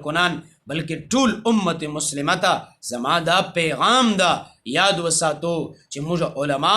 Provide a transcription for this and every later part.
کنان بلکې ټول امت مسلمه ته زما دا پیغام ده یاد وساتو چې موږ علما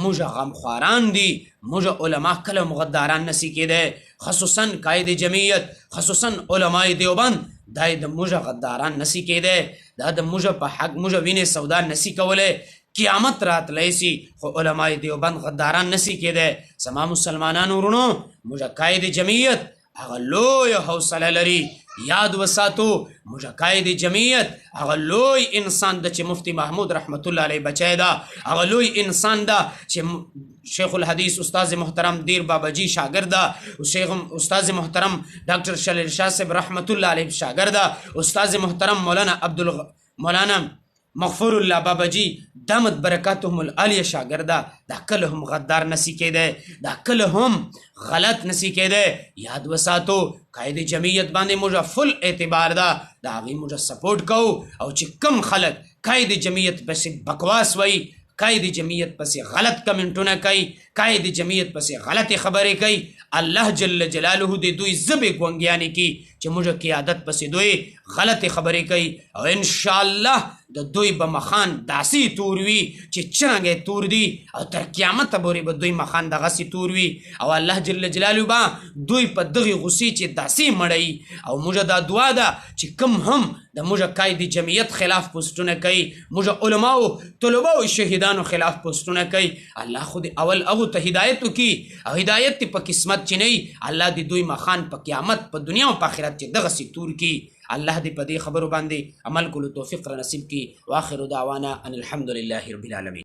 موږ غمخواران دي. موږ علما کله مغداران نسی کېدی، خصوصا قائد جمعیت، خصوصا علماء دیوبند دا د موږ غداران نسی کېدی، دا د موږ په حق موږ وینې سودا نسی کولی. قیامت راتلی سي خو علماء دیوبند غداران نسی کېدی. زما مسلمانانو ورونو موږ قائد جمعیت هغه لوی حوصله لري. یاد وساتو موږ قائد جمعیت هغه لوی انسان ده چې مفتی محمود رحمت الله علیه بچی ده، هغه لوی انسان ده چې شیخ الحدیث استاد محترم دیر باباجی شاگرد ده، شیخ استاد محترم ډاکټر شلیل شاه صاحب رحمت الله علیه شاگرد ده، استاد محترم مولانا مغفور الله باباجی دامت برکاتهم العالیه شاگرده. دا کله هم غدار نسی کېدی، دا کله هم غلط نسی کېدی. یاد وساتو قائد جمعیت باندې موږ فل اعتبار ده، دا هغې موږ سپورټ کوو. او چې کم خلک قائد جمعیت پسې بکواس وایي، قائد جمعیت پسې غلط کمنټونه کوي، قائد جمعیت پسې غلطې خبرې کوي، الله جل جلاله د دوی ژبې ګونګیانې کي چې موږ قیادت پسې دوی غلطې خبرې کوي. او انشاءالله د دوی به مخان داسې تور وي چې څرنګه تور دي او تر قیامته پورې به دوی مخان دغسې تور وي. او الله جل جلاله به دوی په دغې غصې چې داسې مړوي. او موږ دا دعا ده چې کم هم د موږ قائد جمعیت خلاف پوسټونه کوي، موږ علماو طلباو شهیدانو خلاف پوسټونه کوي، الله خود اول هغو ته هدایت وکړي. او هدایت په قسمت چې نه وي الله د دوی مخان په قیامت په دنیا او په آخرت چې دغسې تور کړي. الله دې په دې خبرو باندې عمل کولو توفیق را نصیب کړي. واخر دعوانا ان الحمد لله رب العالمین.